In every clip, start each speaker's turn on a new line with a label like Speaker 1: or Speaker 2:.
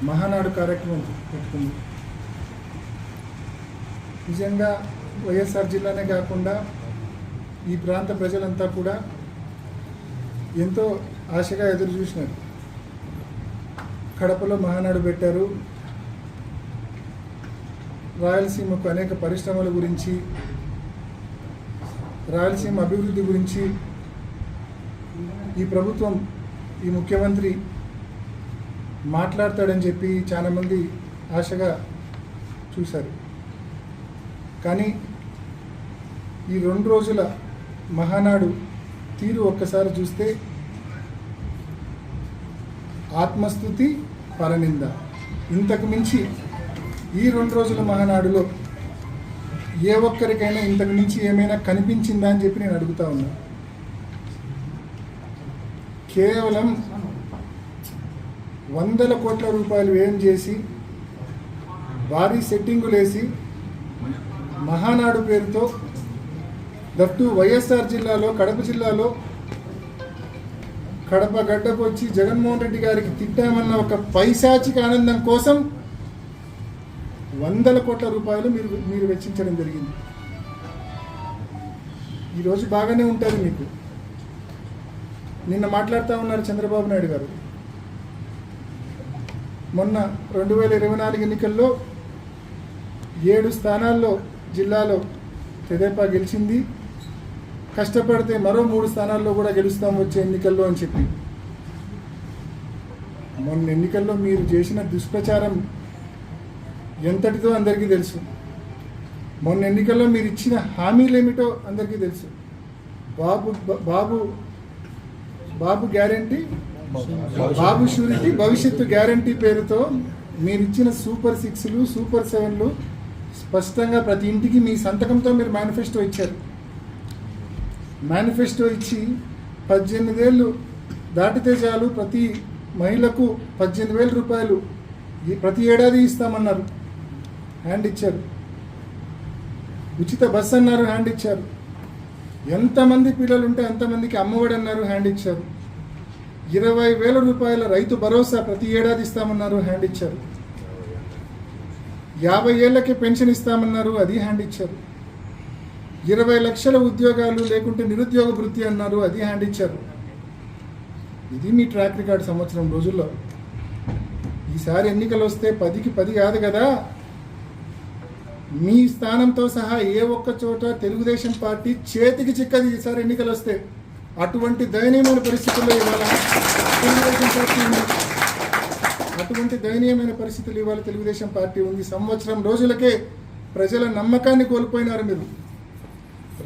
Speaker 1: మహానాడు కార్యక్రమం పెట్టుకుంది. నిజంగా వైఎస్ఆర్ జిల్లానే కాకుండా ఈ ప్రాంత ప్రజలంతా కూడా ఎంతో ఆశగా ఎదురు చూసినారు. కడపలో మహానాడు పెట్టారు. రాయలసీమకు అనేక పరిశ్రమల గురించి, రాయలసీమ అభివృద్ధి గురించి ఈ ప్రభుత్వం, ఈ ముఖ్యమంత్రి మాట్లాడతాడని చెప్పి చాలామంది ఆశగా చూశారు. కానీ ఈ 2 రోజుల మహానాడు తీరు ఒక్కసారి చూస్తే ఆత్మస్తుతి, పరనింద. ఇంతకు మించి ఈ 2 రోజుల మహానాడులో ఏ ఒక్కరికైనా ఇంతకు మించి ఏమైనా కనిపించిందా అని చెప్పి నేను అడుగుతా ఉన్నా. కేవలం 100 కోట్ల రూపాయలు వ్యయం చేసి భారీ సెట్టింగులు వేసి మహానాడు పేరుతో దట్టు వైఎస్ఆర్ జిల్లాలో, కడప జిల్లాలో కడప గడ్డకు వచ్చి జగన్మోహన్ రెడ్డి గారికి తిట్టామన్న ఒక పైశాచిక ఆనందం కోసం 100 కోట్ల రూపాయలు మీరు వెచ్చించడం జరిగింది. ఈరోజు బాగానే ఉంటుంది మీకు. నిన్న మాట్లాడుతూ ఉన్నారు చంద్రబాబు నాయుడు గారు. మొన్న 2024 ఎన్నికల్లో 7 స్థానాల్లో జిల్లాలో తెదేపా గెలిచింది. కష్టపడితే మరో 3 స్థానాల్లో కూడా గెలుస్తాం వచ్చే ఎన్నికల్లో అని చెప్పి. మొన్న ఎన్నికల్లో మీరు చేసిన దుష్ప్రచారం ఎంతటితో అందరికీ తెలుసు. మొన్న ఎన్నికల్లో మీరు ఇచ్చిన హామీలు ఏమిటో అందరికీ తెలుసు. బాబు గ్యారంటీ, బాబు షూరిటీ, భవిష్యత్తు గ్యారంటీ పేరుతో మీరు ఇచ్చిన సూపర్ 6లు, సూపర్ 7లు స్పష్టంగా ప్రతి ఇంటికి మీ సంతకంతో మీరు మేనిఫెస్టో ఇచ్చారు. మేనిఫెస్టో ఇచ్చి 18 ఏళ్ళు దాటితే చాలు ప్రతి మహిళకు 18,000 రూపాయలు ప్రతి ఏడాది ఇస్తామన్నారు, హ్యాండ్ ఇచ్చారు. ఉచిత బస్ అన్నారు, హ్యాండ్ ఇచ్చారు. ఎంతమంది పిల్లలు ఉంటే అంతమందికి అమ్మఒడి అన్నారు, హ్యాండ్ ఇచ్చారు. 20,000 రూపాయల రైతు భరోసా ప్రతి ఏడాది ఇస్తామన్నారు, హ్యాండ్ ఇచ్చారు. 50 ఏళ్లకే పెన్షన్ ఇస్తామన్నారు, అది హ్యాండ్ ఇచ్చారు. 20 లక్షల ఉద్యోగాలు లేకుంటే నిరుద్యోగ వృత్తి అన్నారు, అది హ్యాండ్ ఇచ్చారు. ఇది మీ ట్రాక్ రికార్డ్ సంవత్సరం రోజుల్లో. ఈసారి ఎన్నికలు వస్తే 10కి 10 కాదు కదా. మీ స్థానంతో సహా ఏ ఒక్క చోట తెలుగుదేశం పార్టీ చేతికి చిక్కది ఈసారి ఎన్నికలు వస్తే. అటువంటి దయనీయమైన పరిస్థితుల్లో ఇవాళ తెలుగుదేశం పార్టీ ఉంది. అటువంటి దయనీయమైన పరిస్థితులు ఇవాళ తెలుగుదేశం పార్టీ ఉంది. సంవత్సరం రోజులకే ప్రజల నమ్మకాన్ని కోల్పోయినారు మీరు.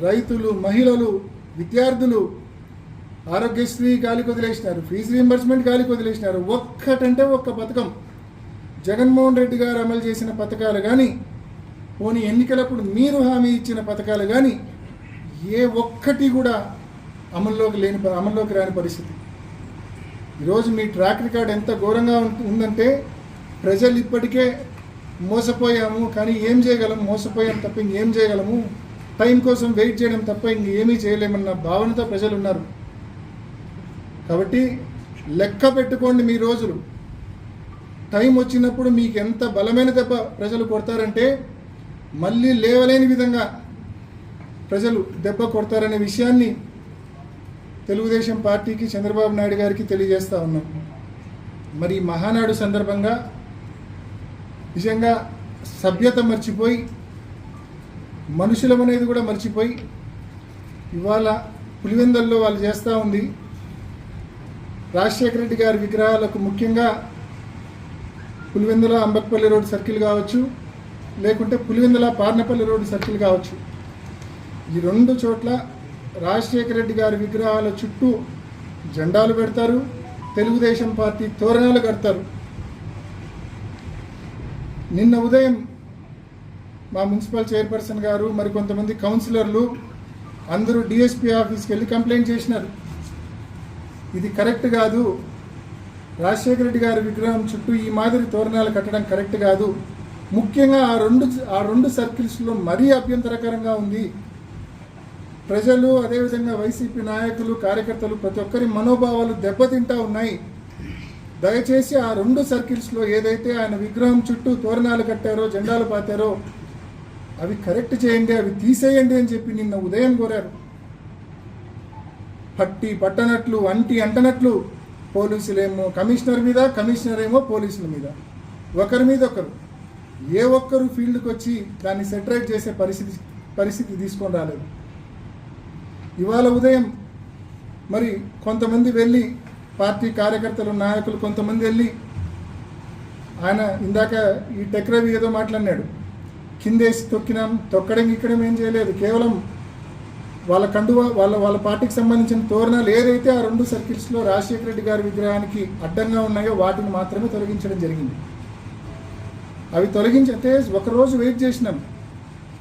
Speaker 1: రైతులు, మహిళలు, విద్యార్థులు ఆరోగ్యశ్రీ గాలికి వదిలేసినారు, ఫీజు రీయింబర్స్మెంట్ గాలికి వదిలేసినారు. ఒక్కటంటే ఒక్క పథకం జగన్మోహన్ రెడ్డి గారు అమలు చేసిన పథకాలు కానీ, పోనీ ఎన్నికలప్పుడు మీరు హామీ ఇచ్చిన పథకాలు కానీ ఏ ఒక్కటి కూడా అమల్లోకి రాని పరిస్థితి. ఈరోజు మీ ట్రాక్ రికార్డ్ ఎంత ఘోరంగా ఉందంటే ప్రజలు ఇప్పటికే మోసపోయాము, కానీ ఏం చేయగలం, మోసపోయాం తప్ప ఇంకేం చేయగలము, టైం కోసం వెయిట్ చేయడం తప్ప ఇంకేమీ చేయలేమన్న భావనతో ప్రజలు ఉన్నారు. కాబట్టి లెక్క పెట్టుకోండి మీ రోజులు. టైం వచ్చినప్పుడు మీకు ఎంత బలమైన దెబ్బ ప్రజలు కొడతారంటే మళ్ళీ లేవలేని విధంగా ప్రజలు దెబ్బ కొడతారనే విషయాన్ని తెలుగుదేశం పార్టీకి, చంద్రబాబు నాయుడు గారికి తెలియజేస్తూ ఉన్నాం. మరి మహానాడు సందర్భంగా నిజంగా సభ్యత మర్చిపోయి, మనుషులం అనేది కూడా మర్చిపోయి ఇవాళ పులివెందల్లో వాళ్ళు చేస్తూ ఉంది. రాజశేఖర రెడ్డి గారి విగ్రహాలకు ముఖ్యంగా పులివెందుల అంబక్పల్లి రోడ్ సర్కిల్ కావచ్చు, లేకుంటే పులివెందుల పార్నపల్లి రోడ్డు సర్కిల్ కావచ్చు, ఈ 2 చోట్ల రాజశేఖర రెడ్డి గారి విగ్రహాల చుట్టూ జెండాలు పెడతారు, తెలుగుదేశం పార్టీ తోరణాలు కడతారు. నిన్న ఉదయం మా మున్సిపల్ చైర్పర్సన్ గారు, మరికొంతమంది కౌన్సిలర్లు అందరూ డిఎస్పీ ఆఫీస్కి వెళ్ళి కంప్లైంట్ చేసినారు. ఇది కరెక్ట్ కాదు, రాజశేఖర రెడ్డి గారి విగ్రహం చుట్టూ ఈ మాదిరి తోరణాలు కట్టడం కరెక్ట్ కాదు. ముఖ్యంగా ఆ రెండు సర్కిల్స్లో మరీ అభ్యంతరకరంగా ఉంది. ప్రజలు, అదేవిధంగా వైసీపీ నాయకులు, కార్యకర్తలు ప్రతి ఒక్కరి మనోభావాలు దెబ్బతింటా ఉన్నాయి. దయచేసి ఆ 2 సర్కిల్స్లో ఏదైతే ఆయన విగ్రహం చుట్టూ తోరణాలు కట్టారో జెండాలు పాతారో అవి కరెక్ట్ చేయండి, అవి తీసేయండి అని చెప్పి నిన్న ఉదయం కోరారు. పట్టనట్లు అంటనట్లు పోలీసులేమో కమిషనర్ మీద, కమిషనర్ ఏమో పోలీసుల మీద, ఒకరి మీద ఒకరు, ఏ ఒక్కరు ఫీల్డ్కి వచ్చి దాన్ని సెటరేట్ చేసే పరిస్థితి తీసుకొని రాలేదు. ఇవాళ ఉదయం మరి కొంతమంది వెళ్ళి పార్టీ కార్యకర్తలు నాయకులు కొంతమంది వెళ్ళి ఆయన ఇందాక ఈ టెక్రవి ఏదో మాట్లాడినాడు, కిందేసి తొక్కినాం, తొక్కడం ఇక్కడం ఏం చేయలేదు, కేవలం వాళ్ళ కండువ వాళ్ళ పార్టీకి సంబంధించిన తోరణాలు ఏదైతే ఆ 2 సర్కిల్స్లో రాజశేఖర రెడ్డి గారి విగ్రహానికి అడ్డంగా ఉన్నాయో వాటిని మాత్రమే తొలగించడం జరిగింది. అవి తొలగించితే ఒకరోజు వెయిట్ చేసినాం,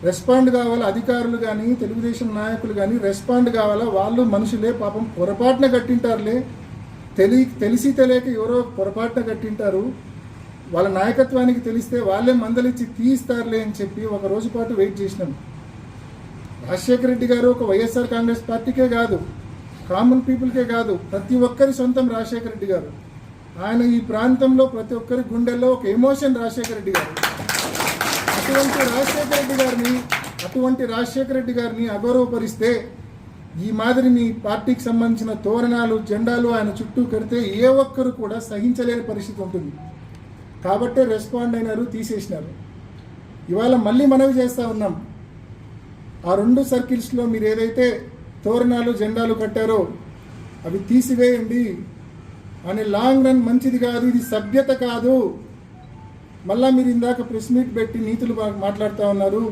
Speaker 1: రెస్పాండ్ కావాలా అధికారులు కానీ తెలుగుదేశం నాయకులు కానీ రెస్పాండ్ కావాలా, వాళ్ళు మనుషులే పాపం పొరపాటున కట్టింటారులే, తెలిసి తెలియక ఎవరో పొరపాటున కట్టింటారు, వాళ్ళ నాయకత్వానికి తెలిస్తే వాళ్ళే మందలిచ్చి తీయిస్తారులే అని చెప్పి ఒక రోజు పాటు వెయిట్ చేసినాం. రాజశేఖర రెడ్డి గారు ఒక వైఎస్ఆర్ కాంగ్రెస్ పార్టీకే కాదు, కామన్ పీపుల్కే కాదు, ప్రతి ఒక్కరి సొంతం రాజశేఖర రెడ్డి గారు. ఆయన ఈ ప్రాంతంలో ప్రతి ఒక్కరి గుండెల్లో ఒక ఎమోషన్ రాజశేఖర రెడ్డి గారు. అటువంటి రాజశేఖర రెడ్డి గారిని అగౌరవపరిస్తే ఈ మాదిరి మీ పార్టీకి సంబంధించిన తోరణాలు జెండాలు ఆయన చుట్టూ కడితే ఏ ఒక్కరు కూడా సహించలేని పరిస్థితి ఉంటుంది. కాబట్టే రెస్పాండ్ అయినారు, తీసేసినారు. ఇవాళ మళ్ళీ మనవి చేస్తూ ఉన్నాం, ఆ 2 సర్కిల్స్లో మీరు ఏదైతే తోరణాలు జెండాలు కట్టారో అవి తీసివేయండి అని. లాంగ్ రన్ మంచిది కాదు, ఇది సభ్యత కాదు. మళ్ళీ మీరు ఇందాక ప్రెస్ మీట్ పెట్టి నీతులు మాట్లాడుతూ ఉన్నారు,